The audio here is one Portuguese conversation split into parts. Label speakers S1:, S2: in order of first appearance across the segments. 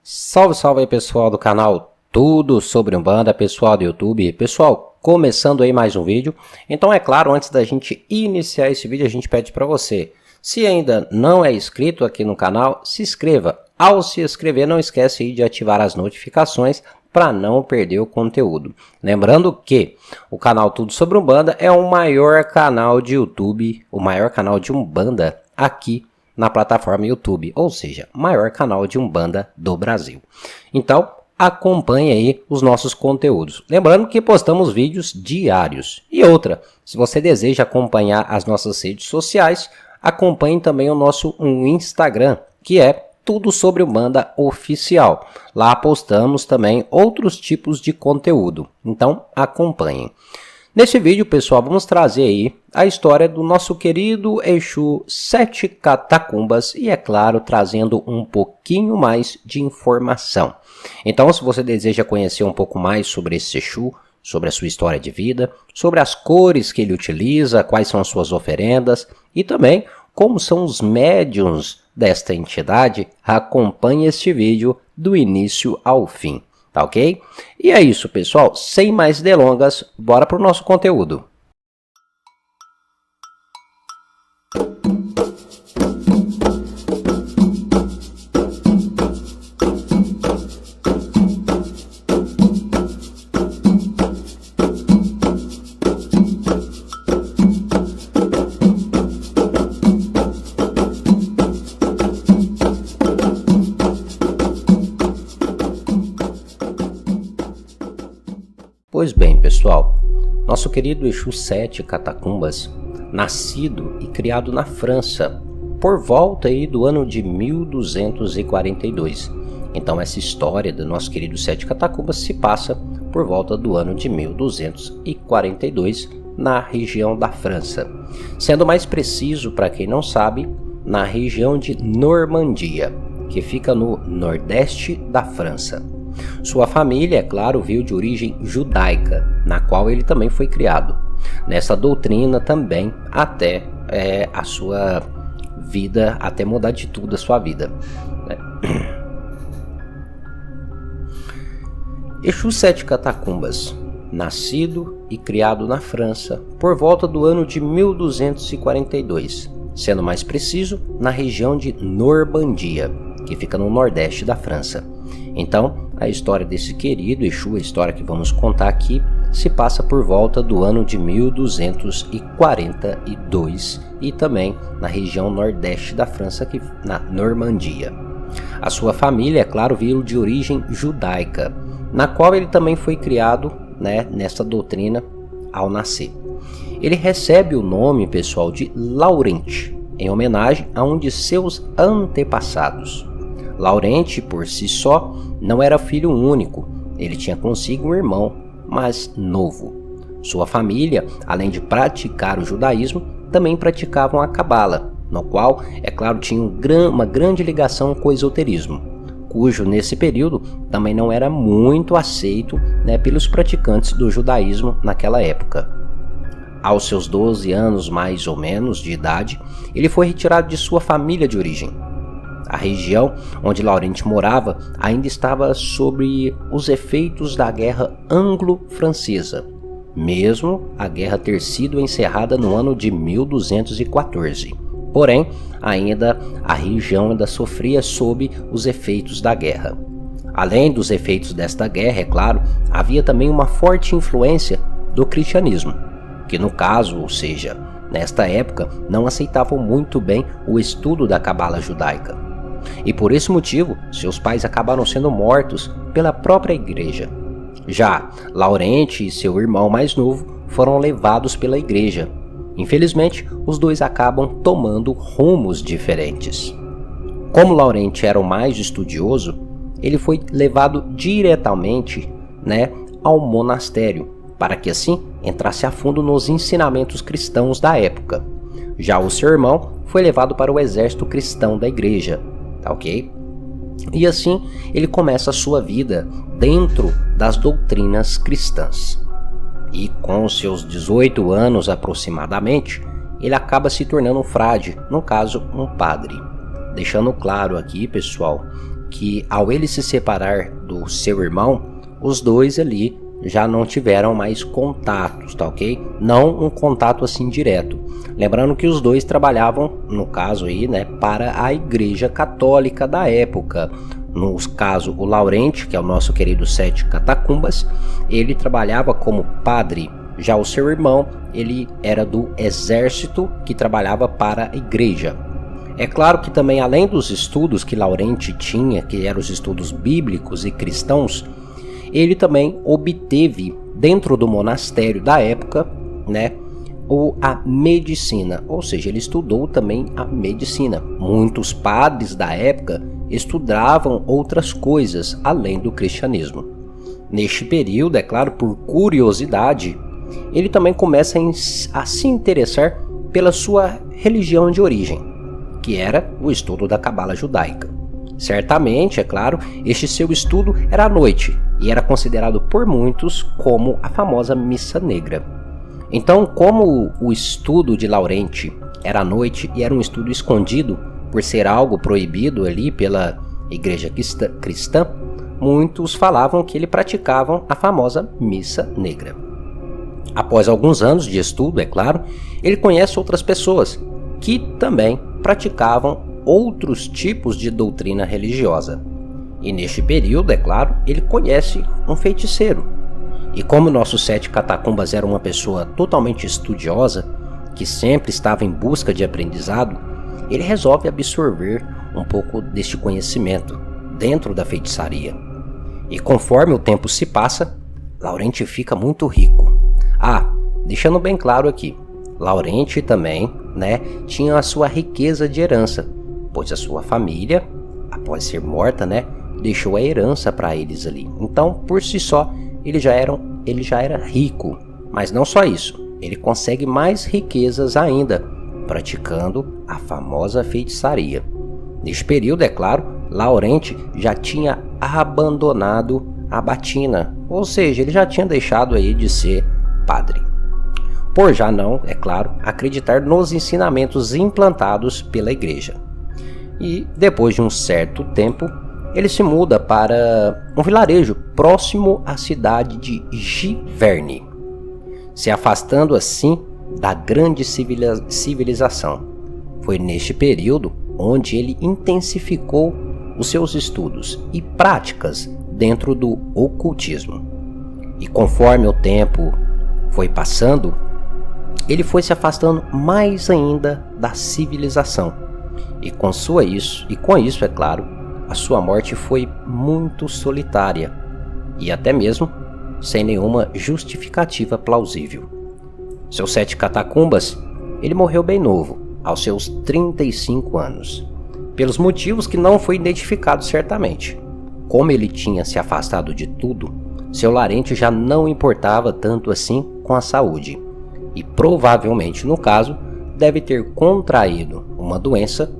S1: Salve, salve aí pessoal do canal Tudo Sobre Umbanda, pessoal do YouTube. Pessoal, começando aí mais um vídeo. Então é claro, antes da gente iniciar esse vídeo, a gente pede para você, se ainda não é inscrito aqui no canal, se inscreva. Ao se inscrever, não esquece aí de ativar as notificações para não perder o conteúdo. Lembrando que o canal Tudo Sobre Umbanda é o maior canal de YouTube, o maior canal de Umbanda aqui na plataforma YouTube, ou seja, maior canal de Umbanda do Brasil. Então, acompanhe aí os nossos conteúdos. Lembrando que postamos vídeos diários. E outra, se você deseja acompanhar as nossas redes sociais, acompanhe também o nosso Instagram, que é Tudo Sobre Umbanda Oficial. Lá postamos também outros tipos de conteúdo. Então, acompanhem. Nesse vídeo, pessoal, vamos trazer aí a história do nosso querido Exu Sete Catacumbas e, é claro, trazendo um pouquinho mais de informação. Então, se você deseja conhecer um pouco mais sobre esse Exu, sobre a sua história de vida, sobre as cores que ele utiliza, quais são as suas oferendas e também como são os médiuns desta entidade, acompanhe este vídeo do início ao fim. Tá ok? E é isso, pessoal. Sem mais delongas, bora para o nosso conteúdo. Pois bem, pessoal, nosso querido Exu Sete Catacumbas, nascido e criado na França, por volta aí do ano de 1242. Então essa história do nosso querido Sete Catacumbas se passa por volta do ano de 1242, na região da França. Sendo mais preciso, para quem não sabe, na região de Normandia, que fica no nordeste da França. Sua família, é claro, veio de origem judaica, na qual ele também foi criado. Nessa doutrina também até a sua vida, até mudar de tudo a sua vida. Exu Sete Catacumbas, nascido e criado na França por volta do ano de 1242, sendo mais preciso, na região de Normandia, que fica no nordeste da França. Então, a história desse querido Exu, a história que vamos contar aqui, se passa por volta do ano de 1242 e também na região nordeste da França, aqui na Normandia. A sua família, é claro, veio de origem judaica, na qual ele também foi criado, nessa doutrina ao nascer. Ele recebe o nome, pessoal, de Laurent, em homenagem a um de seus antepassados. Laurent, por si só, não era filho único, ele tinha consigo um irmão, mas novo. Sua família, além de praticar o judaísmo, também praticavam a cabala, no qual, é claro, tinha uma grande ligação com o esoterismo, cujo nesse período também não era muito aceito pelos praticantes do judaísmo naquela época. Aos seus 12 anos mais ou menos de idade, ele foi retirado de sua família de origem. A região onde Laurent morava ainda estava sob os efeitos da Guerra Anglo-Francesa, mesmo a guerra ter sido encerrada no ano de 1214. Porém, a região ainda sofria sob os efeitos da guerra. Além dos efeitos desta guerra, é claro, havia também uma forte influência do cristianismo, que no caso, ou seja, nesta época, não aceitavam muito bem o estudo da cabala judaica. E por esse motivo, seus pais acabaram sendo mortos pela própria igreja. Já Laurent e seu irmão mais novo foram levados pela igreja. Infelizmente, os dois acabam tomando rumos diferentes. Como Laurent era o mais estudioso, ele foi levado diretamente ao monastério, para que assim entrasse a fundo nos ensinamentos cristãos da época. Já o seu irmão foi levado para o exército cristão da igreja. Ok? E assim ele começa a sua vida dentro das doutrinas cristãs. E com seus 18 anos aproximadamente, ele acaba se tornando um frade, no caso um padre. Deixando claro aqui, pessoal, que ao ele se separar do seu irmão, os dois ali já não tiveram mais contatos, tá ok? Não um contato assim direto. Lembrando que os dois trabalhavam, no caso aí, né, para a Igreja Católica da época. No caso, o Laurente, que é o nosso querido Sete Catacumbas, ele trabalhava como padre. Já o seu irmão, ele era do exército que trabalhava para a igreja. É claro que também, além dos estudos que Laurente tinha, que eram os estudos bíblicos e cristãos, ele também obteve, dentro do monastério da época, né, a medicina, ou seja, ele estudou também a medicina. Muitos padres da época estudavam outras coisas além do cristianismo. Neste período, é claro, por curiosidade, ele também começa a se interessar pela sua religião de origem, que era o estudo da cabala judaica. Certamente, é claro, este seu estudo era à noite e era considerado por muitos como a famosa missa negra. Então, como o estudo de Laurente era à noite e era um estudo escondido por ser algo proibido ali pela igreja cristã, muitos falavam que ele praticava a famosa missa negra. Após alguns anos de estudo, é claro, ele conhece outras pessoas que também praticavam outros tipos de doutrina religiosa. E neste período, é claro, ele conhece um feiticeiro. E como nosso Sete Catacumbas era uma pessoa totalmente estudiosa, que sempre estava em busca de aprendizado, ele resolve absorver um pouco deste conhecimento dentro da feitiçaria. E conforme o tempo se passa, Laurente fica muito rico. Deixando bem claro aqui, Laurente também, né, tinha a sua riqueza de herança, pois a sua família, após ser morta, né, deixou a herança para eles ali. Então, por si só, ele já era rico. Mas não só isso, ele consegue mais riquezas ainda, praticando a famosa feitiçaria. Neste período, é claro, Laurente já tinha abandonado a batina, ou seja, ele já tinha deixado aí de ser padre. Por já não, é claro, acreditar nos ensinamentos implantados pela igreja. E depois de um certo tempo, ele se muda para um vilarejo próximo à cidade de Giverny, se afastando assim da grande civilização. Foi neste período onde ele intensificou os seus estudos e práticas dentro do ocultismo. E conforme o tempo foi passando, ele foi se afastando mais ainda da civilização. E com isso, é claro, a sua morte foi muito solitária e até mesmo sem nenhuma justificativa plausível. Seu Sete Catacumbas, ele morreu bem novo, aos seus 35 anos, pelos motivos que não foi identificado certamente. Como ele tinha se afastado de tudo, seu Laurente já não importava tanto assim com a saúde, e provavelmente, no caso, deve ter contraído uma doença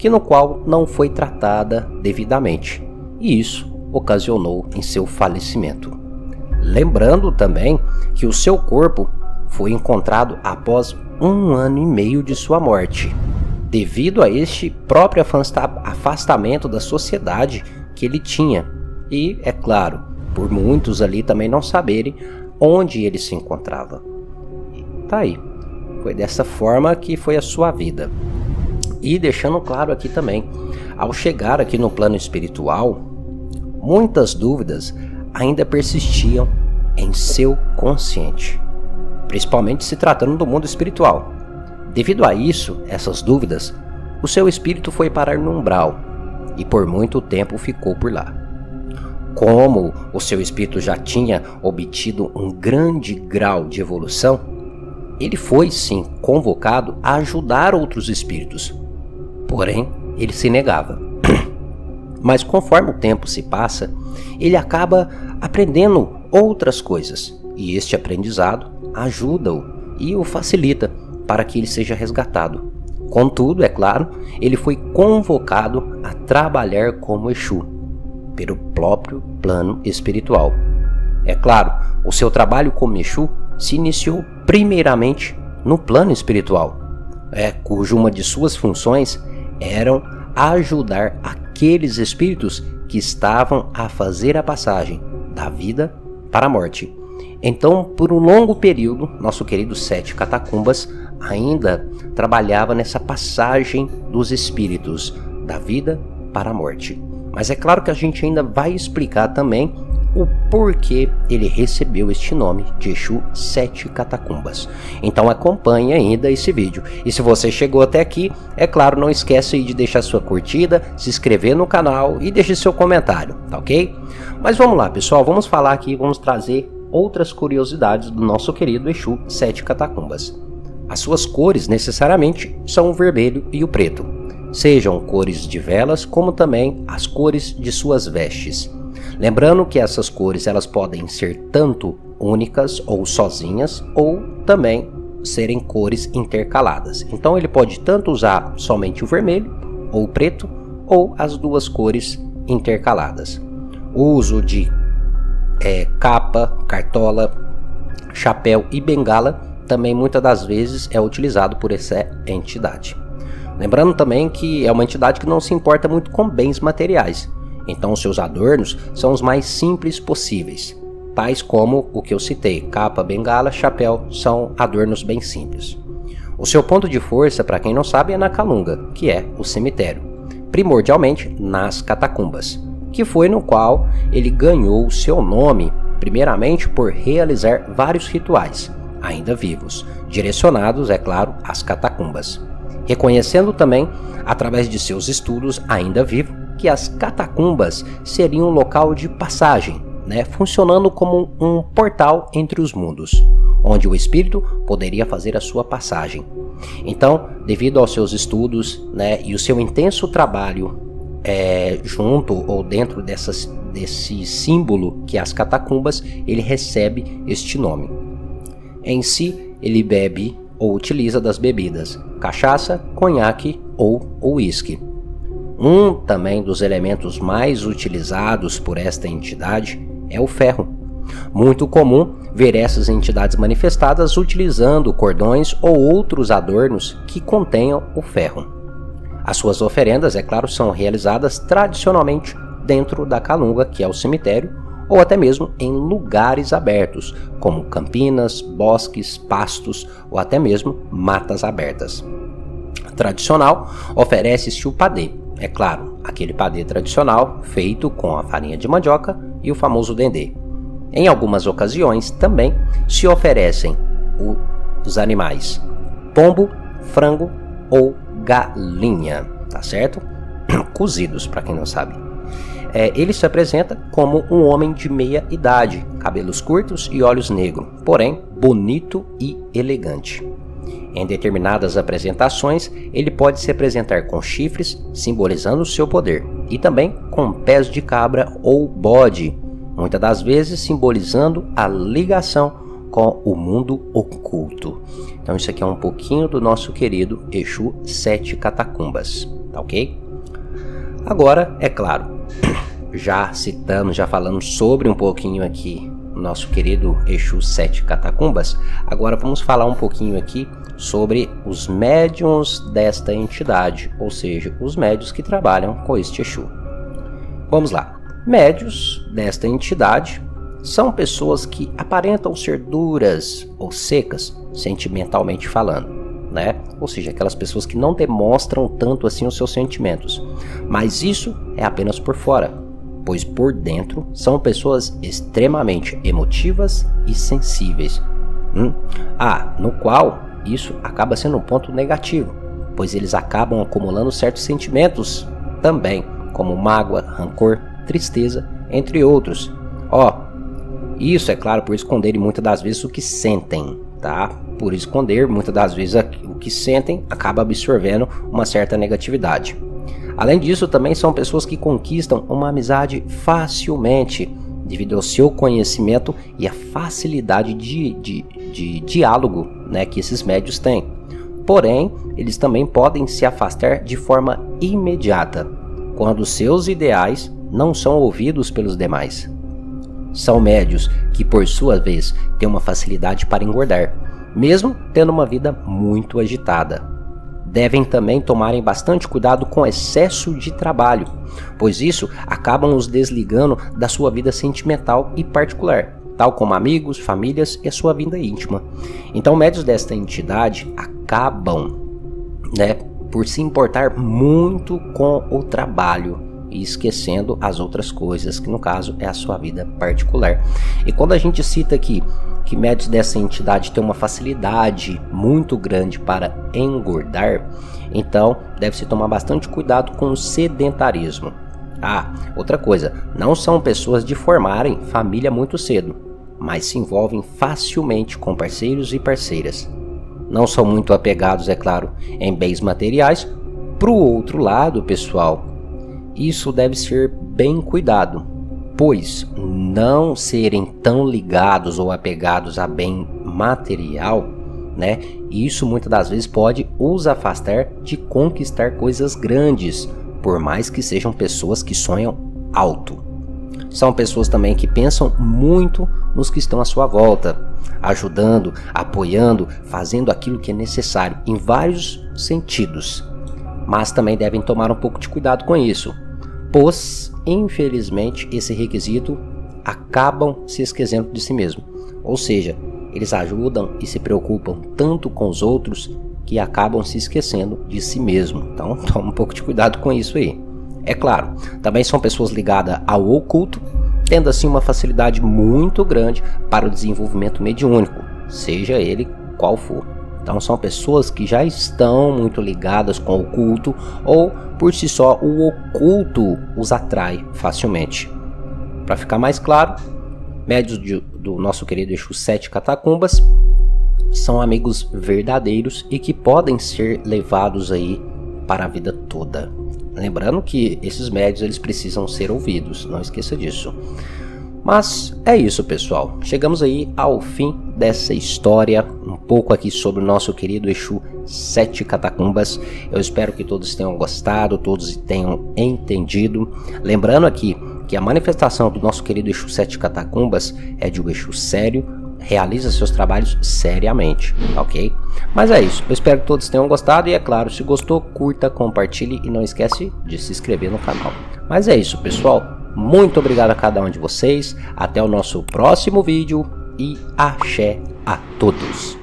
S1: no qual não foi tratada devidamente, e isso ocasionou em seu falecimento. Lembrando também que o seu corpo foi encontrado após 1 ano e meio de sua morte, devido a este próprio afastamento da sociedade que ele tinha, e, é claro, por muitos ali também não saberem onde ele se encontrava. E tá aí, foi dessa forma que foi a sua vida. E deixando claro aqui também, ao chegar aqui no plano espiritual, muitas dúvidas ainda persistiam em seu consciente, principalmente se tratando do mundo espiritual. Devido a isso, essas dúvidas, o seu espírito foi parar no umbral e por muito tempo ficou por lá. Como o seu espírito já tinha obtido um grande grau de evolução, ele foi sim convocado a ajudar outros espíritos. Porém, ele se negava. Mas conforme o tempo se passa, ele acaba aprendendo outras coisas, e este aprendizado ajuda-o e o facilita para que ele seja resgatado. Contudo, é claro, ele foi convocado a trabalhar como Exu, pelo próprio plano espiritual. É claro, o seu trabalho como Exu se iniciou primeiramente no plano espiritual, cujo uma de suas funções eram ajudar aqueles espíritos que estavam a fazer a passagem da vida para a morte. Então, por um longo período, nosso querido Sete Catacumbas ainda trabalhava nessa passagem dos espíritos da vida para a morte. Mas é claro que a gente ainda vai explicar também o porquê ele recebeu este nome de Exu Sete Catacumbas. Então acompanhe ainda esse vídeo. E se você chegou até aqui, é claro, não esquece de deixar sua curtida, se inscrever no canal e deixe seu comentário, tá ok? Mas vamos lá, pessoal, vamos falar aqui, vamos trazer outras curiosidades do nosso querido Exu Sete Catacumbas. As suas cores necessariamente são o vermelho e o preto, sejam cores de velas como também as cores de suas vestes. Lembrando que essas cores elas podem ser tanto únicas ou sozinhas ou também serem cores intercaladas. Então ele pode tanto usar somente o vermelho ou o preto ou as duas cores intercaladas. O uso de capa, cartola, chapéu e bengala também muitas das vezes é utilizado por essa entidade. Lembrando também que é uma entidade que não se importa muito com bens materiais. Então seus adornos são os mais simples possíveis, tais como o que eu citei, capa, bengala, chapéu, são adornos bem simples. O seu ponto de força, para quem não sabe, é na Calunga, que é o cemitério, primordialmente nas catacumbas, que foi no qual ele ganhou o seu nome, primeiramente por realizar vários rituais, ainda vivos, direcionados, é claro, às catacumbas, reconhecendo também, através de seus estudos ainda vivo, que as catacumbas seriam um local de passagem, funcionando como um portal entre os mundos, onde o espírito poderia fazer a sua passagem. Então, devido aos seus estudos e o seu intenso trabalho junto ou dentro desse símbolo que é as catacumbas, ele recebe este nome. Em si, ele bebe ou utiliza das bebidas cachaça, conhaque ou uísque. Um também dos elementos mais utilizados por esta entidade é o ferro. Muito comum ver essas entidades manifestadas utilizando cordões ou outros adornos que contenham o ferro. As suas oferendas, é claro, são realizadas tradicionalmente dentro da Calunga, que é o cemitério, ou até mesmo em lugares abertos, como campinas, bosques, pastos ou até mesmo matas abertas. Tradicional, oferece-se o padê. É claro, aquele padê tradicional feito com a farinha de mandioca e o famoso dendê. Em algumas ocasiões também se oferecem os animais pombo, frango ou galinha, tá certo? Cozidos, para quem não sabe. Ele se apresenta como um homem de meia idade, cabelos curtos e olhos negros, porém bonito e elegante. Em determinadas apresentações, ele pode se apresentar com chifres, simbolizando o seu poder, e também com pés de cabra ou bode, muitas das vezes simbolizando a ligação com o mundo oculto. Então isso aqui é um pouquinho do nosso querido Exu Sete Catacumbas, tá ok? Agora, é claro, já falando sobre um pouquinho aqui o nosso querido Exu Sete Catacumbas, agora vamos falar um pouquinho aqui sobre os médiuns desta entidade, ou seja, os médiuns que trabalham com este Exu. Vamos lá. Médiuns desta entidade são pessoas que aparentam ser duras ou secas, sentimentalmente falando, Ou seja, aquelas pessoas que não demonstram tanto assim os seus sentimentos. Mas isso é apenas por fora, pois por dentro são pessoas extremamente emotivas e sensíveis. No qual isso acaba sendo um ponto negativo, pois eles acabam acumulando certos sentimentos também, como mágoa, rancor, tristeza, entre outros. Isso é claro por esconderem muitas das vezes o que sentem, tá? Por esconder muitas das vezes o que sentem, acaba absorvendo uma certa negatividade. Além disso, também são pessoas que conquistam uma amizade facilmente, devido ao seu conhecimento e a facilidade de diálogo que esses médiuns têm. Porém, eles também podem se afastar de forma imediata, quando seus ideais não são ouvidos pelos demais. São médiuns que, por sua vez, têm uma facilidade para engordar, mesmo tendo uma vida muito agitada. Devem também tomarem bastante cuidado com excesso de trabalho, pois isso acaba os desligando da sua vida sentimental e particular, tal como amigos, famílias e a sua vida íntima. Então, médios desta entidade acabam, por se importar muito com o trabalho e esquecendo as outras coisas, que no caso é a sua vida particular. E quando a gente cita aqui que médios dessa entidade têm uma facilidade muito grande para engordar, então deve-se tomar bastante cuidado com o sedentarismo. Outra coisa, não são pessoas de formarem família muito cedo, mas se envolvem facilmente com parceiros e parceiras. Não são muito apegados, é claro, em bens materiais. Pro outro lado, pessoal, isso deve ser bem cuidado, pois não serem tão ligados ou apegados a bem material, isso muitas das vezes pode os afastar de conquistar coisas grandes, por mais que sejam pessoas que sonham alto. São pessoas também que pensam muito nos que estão à sua volta, ajudando, apoiando, fazendo aquilo que é necessário em vários sentidos. Mas também devem tomar um pouco de cuidado com isso, pois, infelizmente, esse requisito acabam se esquecendo de si mesmo. Ou seja, eles ajudam e se preocupam tanto com os outros que acabam se esquecendo de si mesmo. Então, toma um pouco de cuidado com isso aí. É claro, também são pessoas ligadas ao oculto, tendo assim uma facilidade muito grande para o desenvolvimento mediúnico, seja ele qual for. Então são pessoas que já estão muito ligadas com o oculto, ou por si só o oculto os atrai facilmente. Para ficar mais claro, médios do nosso querido Exu Sete Catacumbas são amigos verdadeiros e que podem ser levados aí para a vida toda. Lembrando que esses médios eles precisam ser ouvidos, não esqueça disso. Mas é isso, pessoal. Chegamos aí ao fim dessa história, um pouco aqui sobre o nosso querido Exu Sete Catacumbas. Eu espero que todos tenham gostado, todos tenham entendido. Lembrando aqui que a manifestação do nosso querido Exu Sete Catacumbas é de um Exu sério, realiza seus trabalhos seriamente, ok? Mas é isso, eu espero que todos tenham gostado e é claro, se gostou, curta, compartilhe e não esquece de se inscrever no canal. Mas é isso, pessoal. Muito obrigado a cada um de vocês, até o nosso próximo vídeo e axé a todos!